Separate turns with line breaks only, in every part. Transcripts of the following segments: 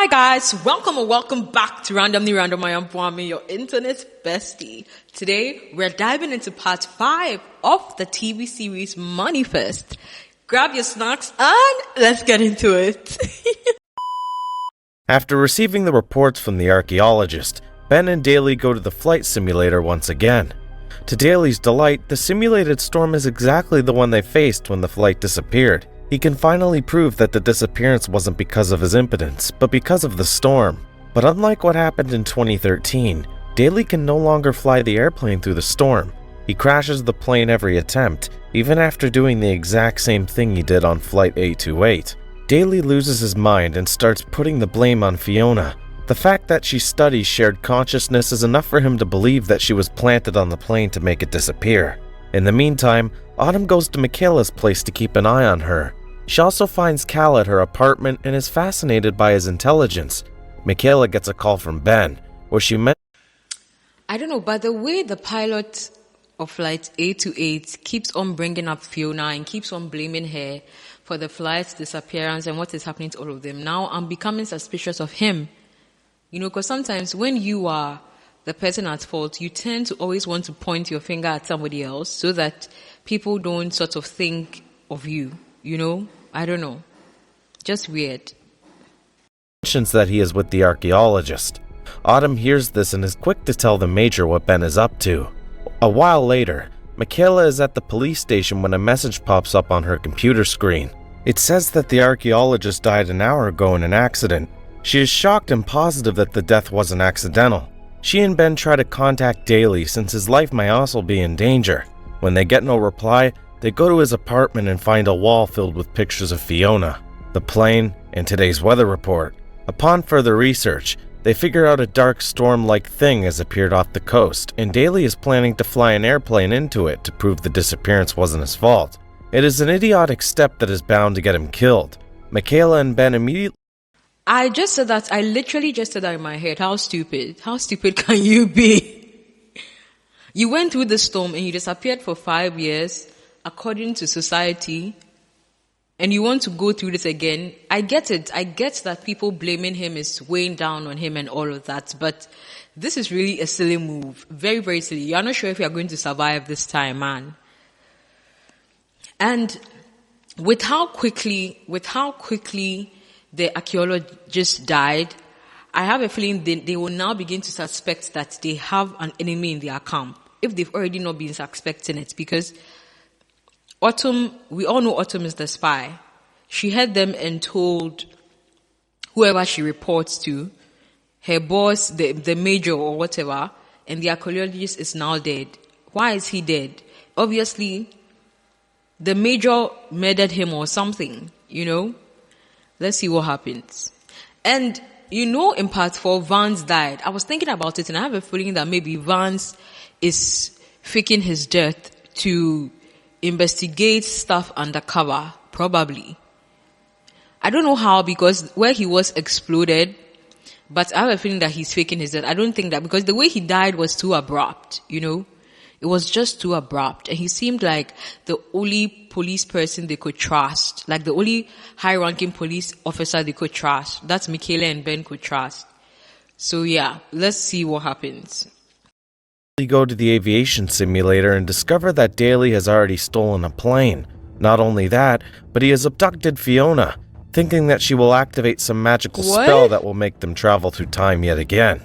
Hi guys, welcome or welcome back to Randomly Random. I am Kwame, your internet bestie. Today we're diving into part 5 of the TV series Manifest. Grab your snacks and let's get into it.
After receiving the reports from the archaeologist, Ben and Daly go to the flight simulator once again. To Daly's delight, the simulated storm is exactly the one they faced when the flight disappeared. He can finally prove that the disappearance wasn't because of his impotence, but because of the storm. But unlike what happened in 2013, Daly can no longer fly the airplane through the storm. He crashes the plane every attempt, even after doing the exact same thing he did on Flight 828. Daly loses his mind and starts putting the blame on Fiona. The fact that she studies shared consciousness is enough for him to believe that she was planted on the plane to make it disappear. In the meantime, Autumn goes to Michaela's place to keep an eye on her. She also finds Cal at her apartment and is fascinated by his intelligence. Michaela gets a call from Ben, where she met.
I don't know, but the way the pilot of Flight 828 keeps on bringing up Fiona and keeps on blaming her for the flight's disappearance and what is happening to all of them, now I'm becoming suspicious of him. You know, because sometimes when you are the person at fault, you tend to always want to point your finger at somebody else so that people don't sort of think of you. You know, I don't know. Just weird.
Mentions that he is with the archaeologist. Autumn hears this and is quick to tell the Major what Ben is up to. A while later, Michaela is at the police station when a message pops up on her computer screen. It says that the archaeologist died an hour ago in an accident. She is shocked and positive that the death wasn't accidental. She and Ben try to contact Daly since his life may also be in danger. When they get no reply, they go to his apartment and find a wall filled with pictures of Fiona, the plane, and today's weather report. Upon further research, they figure out a dark storm-like thing has appeared off the coast, and Daly is planning to fly an airplane into it to prove the disappearance wasn't his fault. It is an idiotic step that is bound to get him killed. Michaela and Ben immediately...
I literally just said that in my head. How stupid can you be? You went through the storm and you disappeared for 5 years, according to society, and you want to go through this again. I get it. I get that people blaming him is weighing down on him and all of that, but this is really a silly move. Very, very silly. You're not sure if you're going to survive this time, man. And with how quickly the archaeologist died, I have a feeling they will now begin to suspect that they have an enemy in their camp, if they've already not been suspecting it, because Autumn, we all know Autumn is the spy. She had them and told whoever she reports to, her boss, the major or whatever, and the archaeologist is now dead. Why is he dead? Obviously, the major murdered him or something, you know? Let's see what happens. And, you know, in part 4, Vance died. I was thinking about it and I have a feeling that maybe Vance is faking his death to investigate stuff undercover, probably. I don't know how, because where he was exploded, but I have a feeling that he's faking his death. I don't think that, because the way he died was too abrupt, you know? It was just too abrupt, and he seemed like the only police person they could trust, like the only high-ranking police officer they could trust. That's Michaela and Ben could trust. So yeah, let's see what happens.
They go to the aviation simulator and discover that Daly has already stolen a plane. Not only that, but he has abducted Fiona, thinking that she will activate some magical spell that will make them travel through time yet again.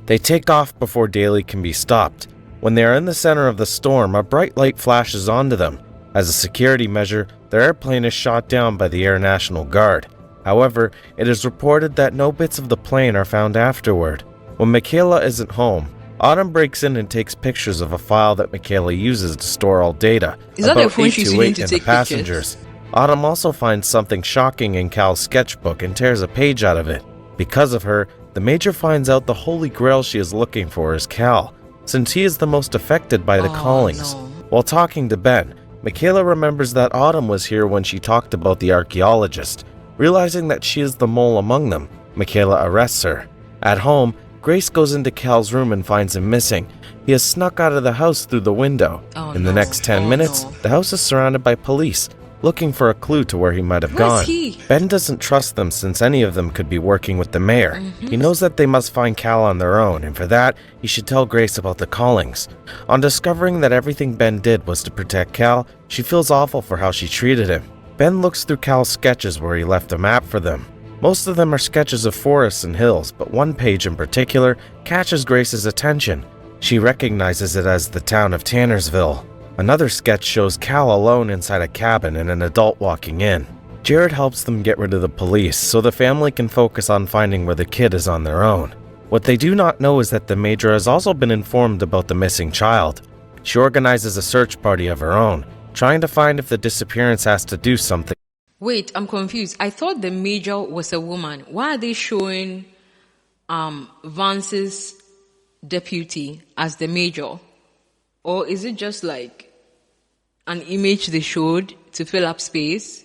They take off before Daly can be stopped. When they are in the center of the storm, a bright light flashes onto them. As a security measure, their airplane is shot down by the Air National Guard. However, it is reported that no bits of the plane are found afterward. When Michaela isn't home, Autumn breaks in and takes pictures of a file that Michaela uses to store all data about 828 and the passengers. Autumn also finds something shocking in Cal's sketchbook and tears a page out of it. Because of her, the Major finds out the holy grail she is looking for is Cal, since he is the most affected by the callings.
No.
While talking to Ben, Michaela remembers that Autumn was here when she talked about the archaeologist. Realizing that she is the mole among them, Michaela arrests her. At home, Grace goes into Cal's room and finds him missing. He has snuck out of the house through the window. In the next 10 minutes, the house is surrounded by police. looking for a clue to where he might have
Where's
gone.
he?
Ben doesn't trust them since any of them could be working with the mayor. He knows that they must find Cal on their own, and for that, he should tell Grace about the callings. On discovering that everything Ben did was to protect Cal, she feels awful for how she treated him. Ben looks through Cal's sketches where he left a map for them. Most of them are sketches of forests and hills, but one page in particular catches Grace's attention. She recognizes it as the town of Tannersville. Another sketch shows Cal alone inside a cabin and an adult walking in. Jared helps them get rid of the police so the family can focus on finding where the kid is on their own. What they do not know is that the Major has also been informed about the missing child. She organizes a search party of her own, trying to find if the disappearance has to do something.
Wait, I'm confused. I thought the Major was a woman. Why are they showing Vance's deputy as the Major? Or is it just like an image they showed to fill up space?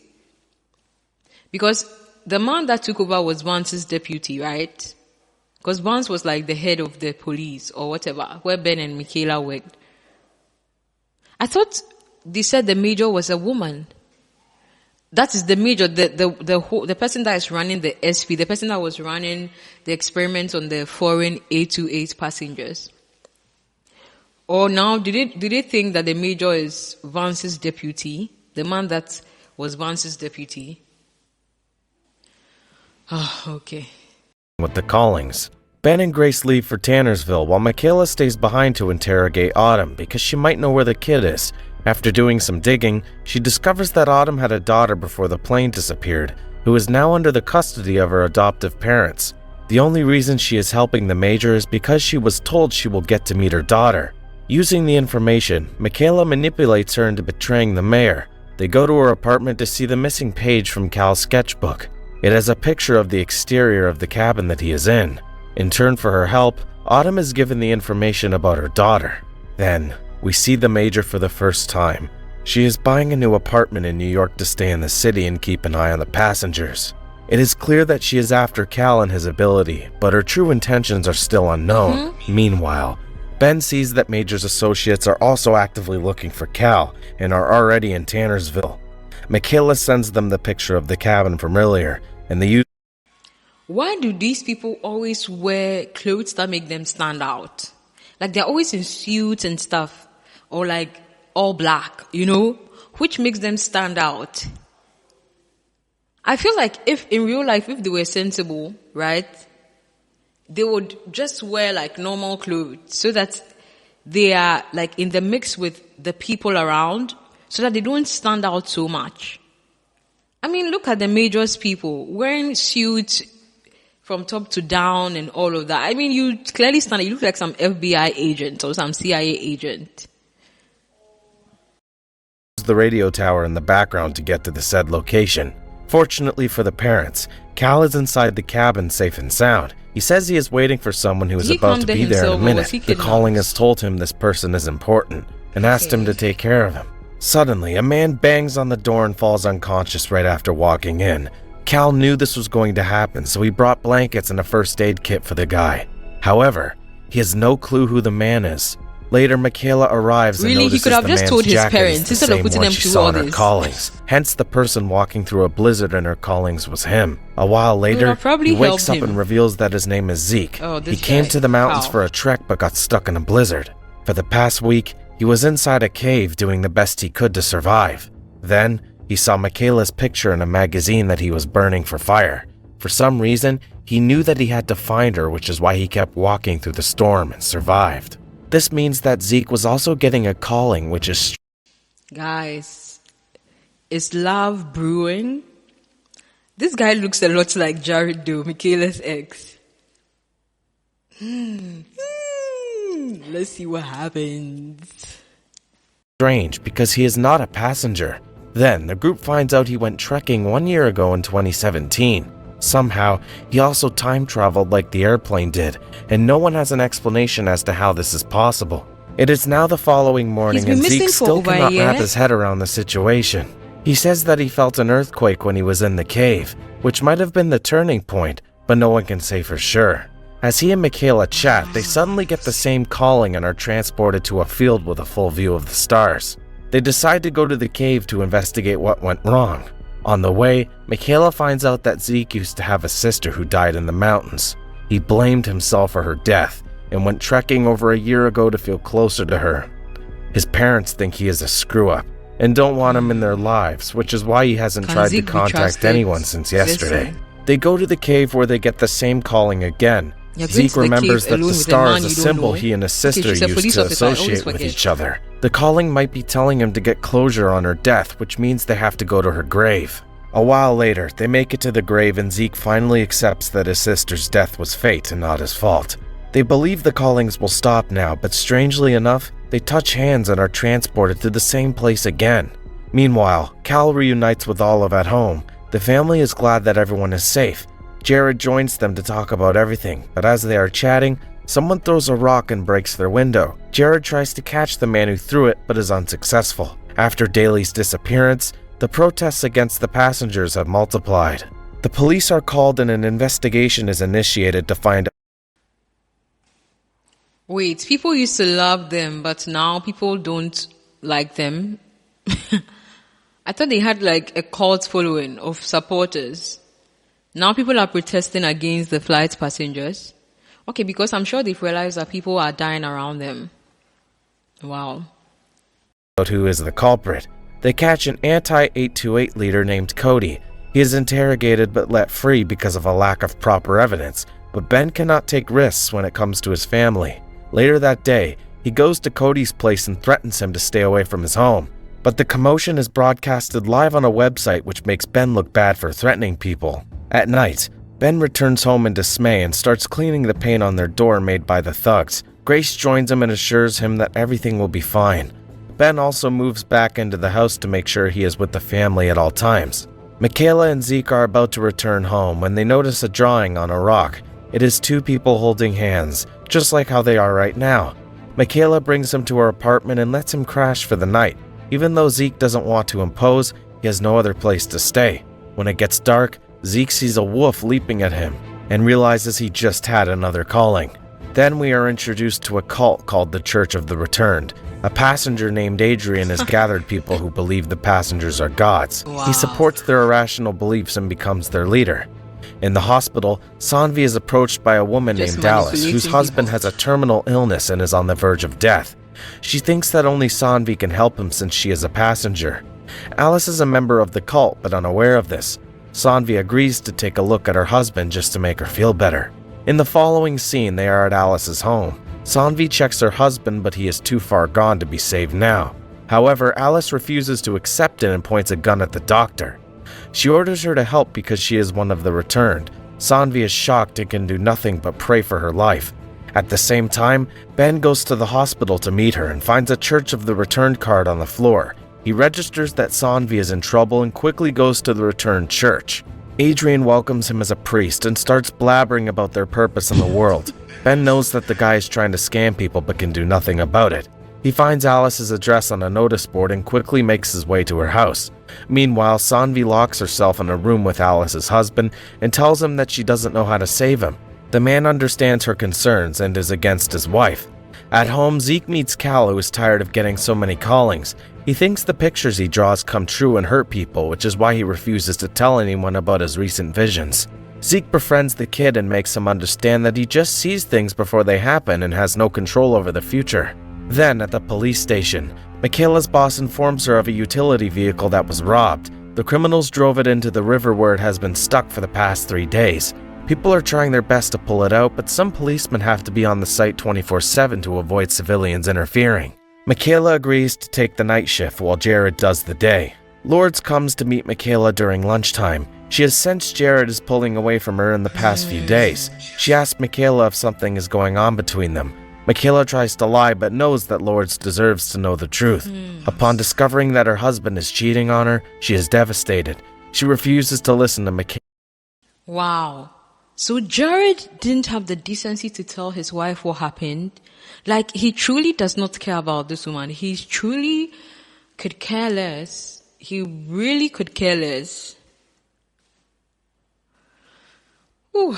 Because the man that took over was Vance's deputy, right? Because Vance was like the head of the police or whatever, where Ben and Michaela worked. I thought they said the Major was a woman. That is the Major, the person that is running the SP, the person that was running the experiments on the foreign 828 passengers. Or now, did they think that the Major is Vance's deputy? The man that was Vance's deputy? Oh, okay.
With the callings. Ben and Grace leave for Tannersville while Michaela stays behind to interrogate Autumn because she might know where the kid is. After doing some digging, she discovers that Autumn had a daughter before the plane disappeared, who is now under the custody of her adoptive parents. The only reason she is helping the Major is because she was told she will get to meet her daughter. Using the information, Michaela manipulates her into betraying the mayor. They go to her apartment to see the missing page from Cal's sketchbook. It has a picture of the exterior of the cabin that he is in. In turn for her help, Autumn is given the information about her daughter. Then, we see the Major for the first time. She is buying a new apartment in New York to stay in the city and keep an eye on the passengers. It is clear that she is after Cal and his ability, but her true intentions are still unknown. Meanwhile, Ben sees that Major's associates are also actively looking for Cal and are already in Tannersville. Michaela sends them the picture of the cabin from earlier, and they use.
Why do these people always wear clothes that make them stand out? Like they're always in suits and stuff, or like all black, which makes them stand out. I feel like if in real life, if they were sensible, right, they would just wear like normal clothes so that they are like in the mix with the people around so that they don't stand out so much. I mean, look at the Major's people wearing suits from top to down and all of that. I mean, you clearly stand out. You look like some FBI agent or some CIA agent.
The radio tower in the background to get to the said location. Fortunately for the parents, Cal is inside the cabin safe and sound. He says he is waiting for someone who is about to be there in a minute. The calling has told him this person is important and asked him to take care of him. Suddenly, a man bangs on the door and falls unconscious right after walking in. Cal knew this was going to happen, so he brought blankets and a first aid kit for the guy. However, he has no clue who the man is. Later, Michaela arrives and notices the man's jacket is the same one she saw in her callings. Hence, the person walking through a blizzard in her callings was him. A while later, he wakes up and reveals that his name is Zeke. He came to the mountains for a trek but got stuck in a blizzard. For the past week, he was inside a cave doing the best he could to survive. Then, he saw Michaela's picture in a magazine that he was burning for fire. For some reason, he knew that he had to find her, which is why he kept walking through the storm and survived. This means that Zeke was also getting a calling, which is...
Guys, is love brewing? This guy looks a lot like Jared Doe, Michaela's ex. Let's see what happens.
Strange, because he is not a passenger. Then, the group finds out he went trekking 1 year ago in 2017. Somehow, he also time traveled like the airplane did, and no one has an explanation as to how this is possible. It is now the following morning and Zeke still cannot wrap his head around the situation. He says that he felt an earthquake when he was in the cave, which might have been the turning point, but no one can say for sure. As he and Michaela chat, they suddenly get the same calling and are transported to a field with a full view of the stars. They decide to go to the cave to investigate what went wrong. On the way, Michaela finds out that Zeke used to have a sister who died in the mountains. He blamed himself for her death and went trekking over a year ago to feel closer to her. His parents think he is a screw-up and don't want him in their lives, which is why he hasn't tried to contact anyone since yesterday. They go to the cave where they get the same calling again. Zeke remembers that the star is a symbol he and his sister used to associate with each other. The calling might be telling him to get closure on her death, which means they have to go to her grave. A while later, they make it to the grave and Zeke finally accepts that his sister's death was fate and not his fault. They believe the callings will stop now, but strangely enough, they touch hands and are transported to the same place again. Meanwhile, Cal reunites with Olive at home. The family is glad that everyone is safe. Jared joins them to talk about everything, but as they are chatting, someone throws a rock and breaks their window. Jared tries to catch the man who threw it, but is unsuccessful. After Daly's disappearance, the protests against the passengers have multiplied. The police are called and an investigation is initiated to find.
Wait, people used to love them, but now people don't like them? I thought they had like a cult following of supporters. Now people are protesting against the flight passengers. Okay, because I'm sure they've realized that people are dying around them. Wow.
Who is the culprit? They catch an anti-828 leader named Cody. He is interrogated but let free because of a lack of proper evidence, but Ben cannot take risks when it comes to his family. Later that day, he goes to Cody's place and threatens him to stay away from his home. But the commotion is broadcasted live on a website which makes Ben look bad for threatening people. At night, Ben returns home in dismay and starts cleaning the paint on their door made by the thugs. Grace joins him and assures him that everything will be fine. Ben also moves back into the house to make sure he is with the family at all times. Michaela and Zeke are about to return home when they notice a drawing on a rock. It is two people holding hands, just like how they are right now. Michaela brings him to her apartment and lets him crash for the night. Even though Zeke doesn't want to impose, he has no other place to stay. When it gets dark, Zeke sees a wolf leaping at him and realizes he just had another calling. Then we are introduced to a cult called the Church of the Returned. A passenger named Adrian has gathered people who believe the passengers are gods.
Wow.
He supports their irrational beliefs and becomes their leader. In the hospital, Sanvi is approached by a woman named Alice, whose husband has a terminal illness and is on the verge of death. She thinks that only Sanvi can help him since she is a passenger. Alice is a member of the cult but unaware of this. Sanvi agrees to take a look at her husband just to make her feel better. In the following scene, they are at Alice's home. Sanvi checks her husband, but he is too far gone to be saved now. However, Alice refuses to accept it and points a gun at the doctor. She orders her to help because she is one of the returned. Sanvi is shocked and can do nothing but pray for her life. At the same time, Ben goes to the hospital to meet her and finds a Church of the Returned card on the floor. He registers that Sanvi is in trouble and quickly goes to the returned church. Adrian welcomes him as a priest and starts blabbering about their purpose in the world. Ben knows that the guy is trying to scam people but can do nothing about it. He finds Alice's address on a notice board and quickly makes his way to her house. Meanwhile, Sanvi locks herself in a room with Alice's husband and tells him that she doesn't know how to save him. The man understands her concerns and is against his wife. At home, Zeke meets Cal, who is tired of getting so many callings. He thinks the pictures he draws come true and hurt people, which is why he refuses to tell anyone about his recent visions. Zeke befriends the kid and makes him understand that he just sees things before they happen and has no control over the future. Then, at the police station, Michaela's boss informs her of a utility vehicle that was robbed. The criminals drove it into the river where it has been stuck for the past 3 days. People are trying their best to pull it out, but some policemen have to be on the site 24/7 to avoid civilians interfering. Michaela agrees to take the night shift while Jared does the day. Lourdes comes to meet Michaela during lunchtime. She has sensed Jared is pulling away from her in the past few days. She asks Michaela if something is going on between them. Michaela tries to lie but knows that Lourdes deserves to know the truth. Upon discovering that her husband is cheating on her, she is devastated. She refuses to listen to Michaela.
Wow. So Jared didn't have the decency to tell his wife what happened. Like, he truly does not care about this woman. He truly could care less. He really could care less. Ooh.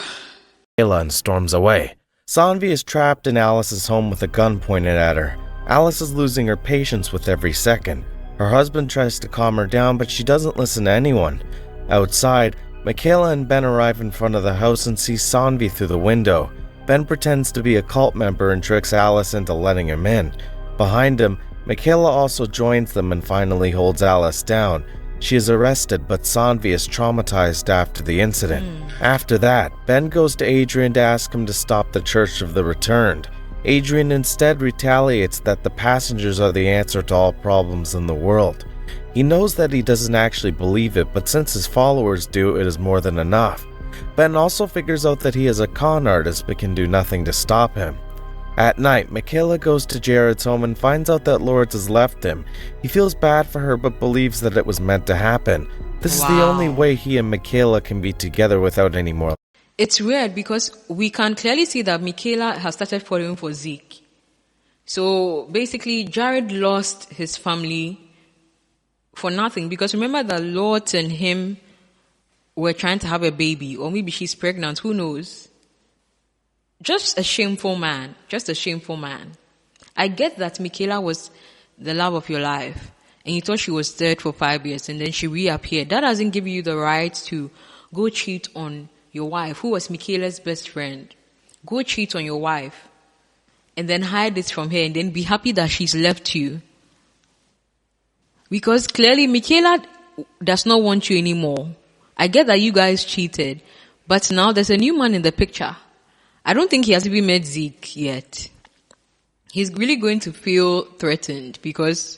And storms away. Sanvi is trapped in Alice's home with a gun pointed at her. Alice is losing her patience with every second. Her husband tries to calm her down, but she doesn't listen to anyone. Outside, Michaela and Ben arrive in front of the house and see Sanvi through the window. Ben pretends to be a cult member and tricks Alice into letting him in. Behind him, Michaela also joins them and finally holds Alice down. She is arrested, but Sanvi is traumatized after the incident. After that, Ben goes to Adrian to ask him to stop the Church of the Returned. Adrian instead retaliates that the passengers are the answer to all problems in the world. He knows that he doesn't actually believe it, but since his followers do, it is more than enough. Ben also figures out that he is a con artist but can do nothing to stop him. At night, Michaela goes to Jared's home and finds out that Lourdes has left him. He feels bad for her but believes that it was meant to happen. This is the only way he and Michaela can be together without any more.
It's weird because we can clearly see that Michaela has started falling for Zeke. So basically, Jared lost his family for nothing, because remember that Lourdes and him were trying to have a baby, or maybe she's pregnant, who knows? Just a shameful man. I get that Michaela was the love of your life, and you thought she was dead for 5 years, and then she reappeared. That doesn't give you the right to go cheat on your wife, who was Michaela's best friend. Go cheat on your wife, and then hide it from her, and then be happy that she's left you. Because clearly Michaela does not want you anymore. I get that you guys cheated, but now there's a new man in the picture. I don't think he has even met Zeke yet. He's really going to feel threatened because...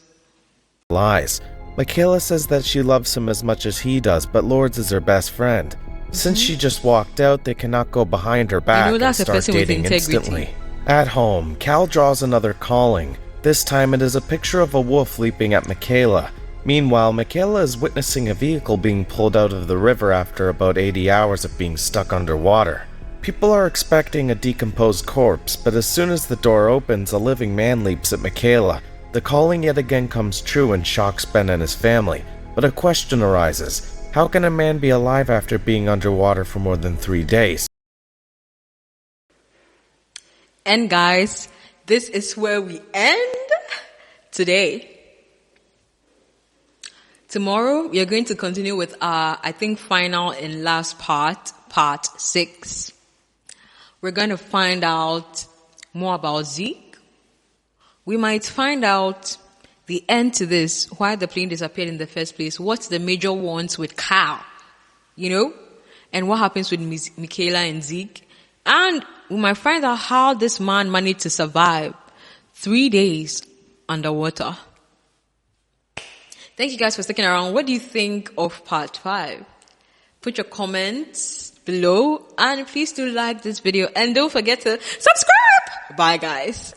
lies. Michaela says that she loves him as much as he does, but Lourdes is her best friend. Since she just walked out, they cannot go behind her back and start dating instantly. At home, Cal draws another calling. This time it is a picture of a wolf leaping at Michaela. Meanwhile, Michaela is witnessing a vehicle being pulled out of the river after about 80 hours of being stuck underwater. People are expecting a decomposed corpse, but as soon as the door opens, a living man leaps at Michaela. The calling yet again comes true and shocks Ben and his family. But a question arises. How can a man be alive after being underwater for more than 3 days?
And guys, this is where we end today. Tomorrow, we are going to continue with our, final and last part 6. We're going to find out more about Zeke. We might find out the end to this, why the plane disappeared in the first place, what's the major wants with Cal, and what happens with Michaela and Zeke. And we might find out how this man managed to survive 3 days underwater. Thank you guys for sticking around. What do you think of part 5? Put your comments below, and please do like this video, and don't forget to subscribe. Bye guys.